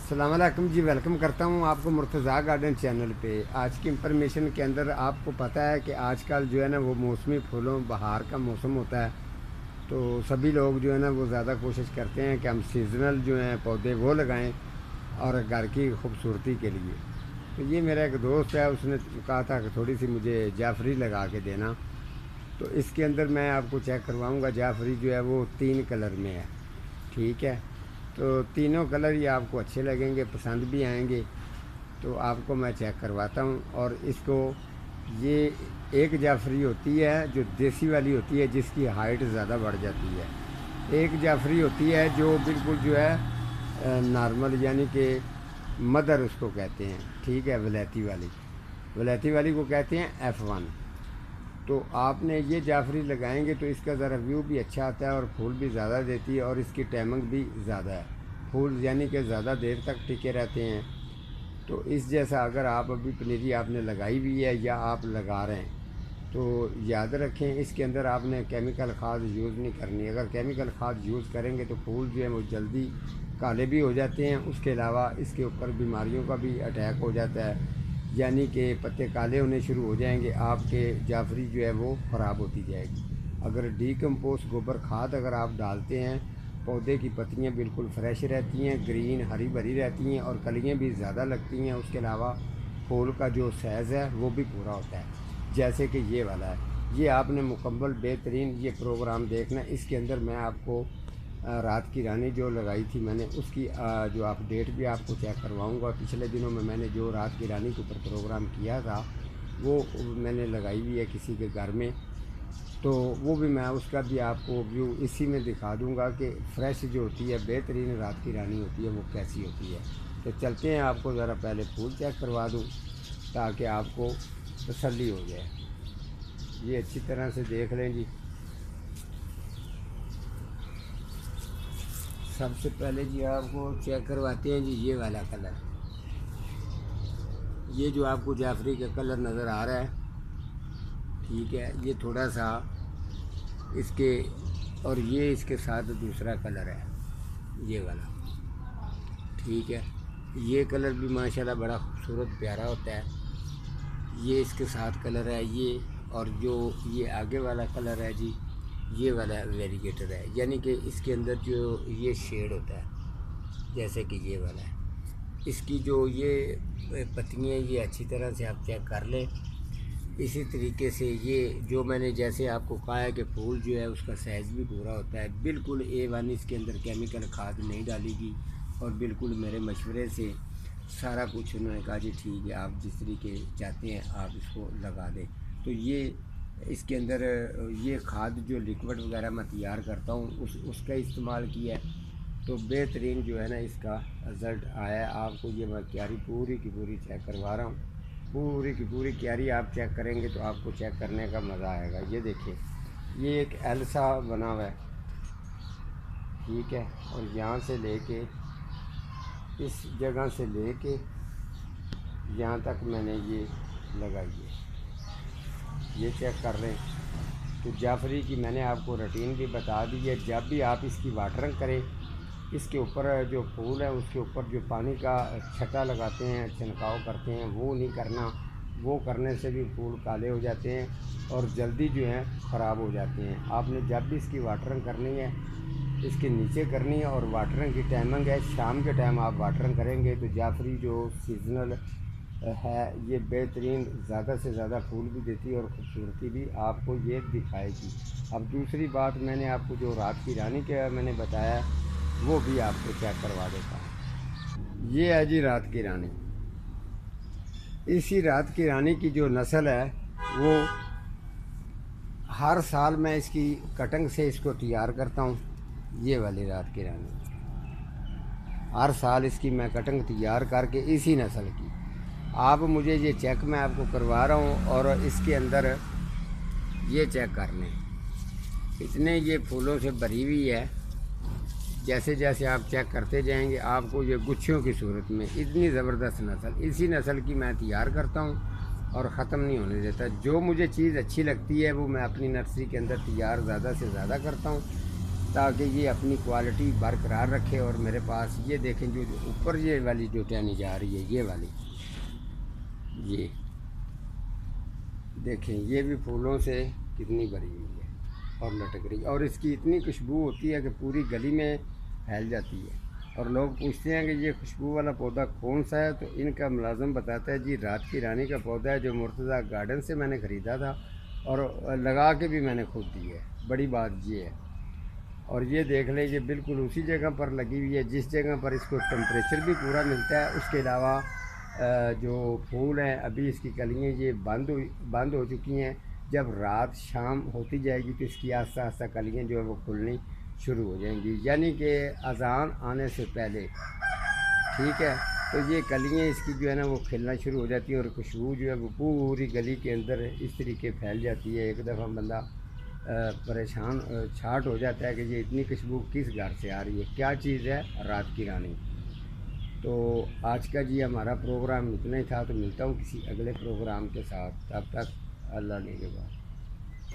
السلام علیکم جی، ویلکم کرتا ہوں آپ کو مرتضیٰ گارڈن چینل پہ۔ آج کی انفارمیشن کے اندر آپ کو پتہ ہے کہ آج کل جو ہے نا وہ موسمی پھولوں بہار کا موسم ہوتا ہے، تو سبھی لوگ جو ہے نا وہ زیادہ کوشش کرتے ہیں کہ ہم سیزنل جو ہیں پودے وہ لگائیں اور گھر کی خوبصورتی کے لیے۔ تو یہ میرا ایک دوست ہے، اس نے کہا تھا کہ تھوڑی سی مجھے جعفری لگا کے دینا، تو اس کے اندر میں آپ کو چیک کرواؤں گا۔ جعفری جو ہے وہ 3 کلر میں ہے، ٹھیک ہے؟ تو تینوں کلر یہ آپ کو اچھے لگیں گے، پسند بھی آئیں گے۔ تو آپ کو میں چیک کرواتا ہوں۔ اور اس کو یہ ایک جعفری ہوتی ہے جو دیسی والی ہوتی ہے، جس کی ہائٹ زیادہ بڑھ جاتی ہے۔ ایک جعفری ہوتی ہے جو بالکل جو ہے نارمل، یعنی کہ مدر اس کو کہتے ہیں، ٹھیک ہے؟ ولیتی والی کو کہتے ہیں F1۔ تو آپ نے یہ جعفری لگائیں گے تو اس کا ذرا ویو بھی اچھا آتا ہے اور پھول بھی زیادہ دیتی ہے، اور اس کی ٹائمنگ بھی زیادہ ہے، پھول یعنی کہ زیادہ دیر تک ٹکے رہتے ہیں۔ تو اس جیسا اگر آپ ابھی پنیری آپ نے لگائی ہوئی ہے یا آپ لگا رہے ہیں تو یاد رکھیں اس کے اندر آپ نے کیمیکل کھاد یوز نہیں کرنی۔ اگر کیمیکل کھاد یوز کریں گے تو پھول جو ہیں وہ جلدی کالے بھی ہو جاتے ہیں، اس کے علاوہ اس کے اوپر بیماریوں کا بھی اٹیک ہو جاتا ہے، یعنی کہ پتے کالے ہونے شروع ہو جائیں گے، آپ کے جعفری جو ہے وہ خراب ہوتی جائے گی۔ اگر ڈی کمپوسٹ گوبر کھاد اگر آپ ڈالتے ہیں، پودے کی پتیاں بالکل فریش رہتی ہیں، گرین ہری بھری رہتی ہیں اور کلیاں بھی زیادہ لگتی ہیں۔ اس کے علاوہ پھول کا جو سائز ہے وہ بھی پورا ہوتا ہے، جیسے کہ یہ والا ہے۔ یہ آپ نے مکمل بہترین یہ پروگرام دیکھنا ہے۔ اس کے اندر میں آپ کو رات کی رانی جو لگائی تھی میں نے، اس کی جو آپ ڈیٹ بھی آپ کو چیک کرواؤں گا۔ پچھلے دنوں میں نے جو رات کی رانی کے اوپر پروگرام کیا تھا وہ میں نے لگائی ہوئی ہے کسی کے گھر میں، تو وہ بھی میں اس کا بھی آپ کو ویو اسی میں دکھا دوں گا کہ فریش جو ہوتی ہے بہترین رات کی رانی ہوتی ہے وہ کیسی ہوتی ہے۔ تو چلتے ہیں، آپ کو ذرا پہلے پھول چیک کروا دوں تاکہ آپ کو تسلی ہو جائے۔ یہ اچھی طرح سے دیکھ لیں جی۔ سب سے پہلے جی آپ کو چیک کرواتے ہیں جی یہ والا کلر۔ یہ جو آپ کو جعفری کا کلر نظر آ رہا ہے، ٹھیک ہے؟ یہ تھوڑا سا اس کے، اور یہ اس کے ساتھ دوسرا کلر ہے یہ والا، ٹھیک ہے؟ یہ کلر بھی ماشاءاللہ بڑا خوبصورت پیارا ہوتا ہے۔ یہ اس کے ساتھ کلر ہے یہ، اور جو یہ آگے والا کلر ہے جی یہ والا ویریگیٹر ہے، یعنی کہ اس کے اندر جو یہ شیڈ ہوتا ہے جیسے کہ یہ والا ہے۔ اس کی جو یہ پتیاں یہ اچھی طرح سے آپ چیک کر لیں۔ اسی طریقے سے یہ جو میں نے جیسے آپ کو کہا ہے کہ پھول جو ہے اس کا سائز بھی پورا ہوتا ہے، بالکل A1 اس کے اندر کیمیکل کھاد نہیں ڈالی گی، اور بالکل میرے مشورے سے سارا کچھ انہوں نے کہا جی ٹھیک ہے، آپ جس طریقے چاہتے ہیں آپ اس کو لگا دیں۔ تو یہ اس کے اندر یہ کھاد جو لیکوڈ وغیرہ میں تیار کرتا ہوں اس کا استعمال کیا ہے، تو بہترین جو ہے نا اس کا رزلٹ آیا ہے۔ آپ کو یہ میں کیاری پوری کی پوری چیک کروا رہا ہوں، پوری کی پوری کیاری آپ چیک کریں گے تو آپ کو چیک کرنے کا مزہ آئے گا۔ یہ دیکھیں، یہ ایک ایل سا بنا ہوا ہے، ٹھیک ہے؟ اور یہاں سے لے کے اس جگہ سے لے کے یہاں تک میں نے یہ لگائی ہے، یہ چیک کر لیں۔ تو جعفری کی میں نے آپ کو روٹین بھی بتا دی ہے۔ جب بھی آپ اس کی واٹرنگ کریں، اس کے اوپر جو پھول ہے اس کے اوپر جو پانی کا چھٹا لگاتے ہیں، چھنکاؤ کرتے ہیں، وہ نہیں کرنا۔ وہ کرنے سے بھی پھول کالے ہو جاتے ہیں اور جلدی جو ہیں خراب ہو جاتے ہیں۔ آپ نے جب بھی اس کی واٹرنگ کرنی ہے اس کے نیچے کرنی ہے، اور واٹرنگ کی ٹائمنگ ہے شام کے ٹائم آپ واٹرنگ کریں گے تو جعفری جو سیزنل ہے یہ بہترین زیادہ سے زیادہ پھول بھی دیتی ہے اور خوبصورتی بھی آپ کو یہ دکھائے گی۔ اب دوسری بات میں نے آپ کو جو رات کی رانی کے میں نے بتایا وہ بھی آپ کو چیک کروا دیتا ہوں۔ یہ ہے جی رات کی رانی۔ اسی رات کی رانی کی جو نسل ہے وہ ہر سال میں اس کی کٹنگ سے اس کو تیار کرتا ہوں۔ یہ والی رات کی رانی ہر سال اس کی میں کٹنگ تیار کر کے اسی نسل کی آپ مجھے یہ چیک میں آپ کو کروا رہا ہوں، اور اس کے اندر یہ چیک کر لیں، اتنے یہ پھولوں سے بھری ہوئی ہے۔ جیسے جیسے آپ چیک کرتے جائیں گے آپ کو یہ گچھیوں کی صورت میں اتنی زبردست نسل، اسی نسل کی میں تیار کرتا ہوں اور ختم نہیں ہونے دیتا۔ جو مجھے چیز اچھی لگتی ہے وہ میں اپنی نرسری کے اندر تیار زیادہ سے زیادہ کرتا ہوں، تاکہ یہ اپنی کوالٹی برقرار رکھے. اور میرے پاس یہ دیکھیں جو اوپر یہ والی جو ٹہنی جا رہی ہے، یہ والی، یہ دیکھیں یہ بھی پھولوں سے کتنی بھری ہوئی ہے اور لٹک رہی ہے، اور اس کی اتنی خوشبو ہوتی ہے کہ پوری گلی میں پھیل جاتی ہے. اور لوگ پوچھتے ہیں کہ یہ خوشبو والا پودا کون سا ہے، تو ان کا ملازم بتاتا ہے جی رات کی رانی کا پودا ہے، جو مرتضیٰ گارڈن سے میں نے خریدا تھا اور لگا کے بھی میں نے خود دی ہے. بڑی بات یہ ہے. اور یہ دیکھ لیں یہ بالکل اسی جگہ پر لگی ہوئی ہے جس جگہ پر اس کو ٹمپریچر بھی پورا ملتا ہے. اس کے علاوہ جو پھول ہیں ابھی اس کی کلیاں یہ بند ہو چکی ہیں. جب رات شام ہوتی جائے گی تو اس کی آہستہ آہستہ کلیاں جو ہے وہ کھلنی شروع ہو جائیں گی، یعنی کہ اذان آنے سے پہلے. ٹھیک ہے، تو یہ کلیاں اس کی جو ہے نا وہ کھلنا شروع ہو جاتی ہیں، اور خوشبو جو ہے وہ پوری گلی کے اندر اس طریقے پھیل جاتی ہے. ایک دفعہ بندہ پریشان چھاٹ ہو جاتا ہے کہ یہ اتنی خوشبو کس گھر سے آ رہی ہے، کیا چیز ہے؟ رات کی رانی. تو آج کا جی ہمارا پروگرام اتنا ہی تھا. تو ملتا ہوں کسی اگلے پروگرام کے ساتھ، تب تک اللہ نگہبان.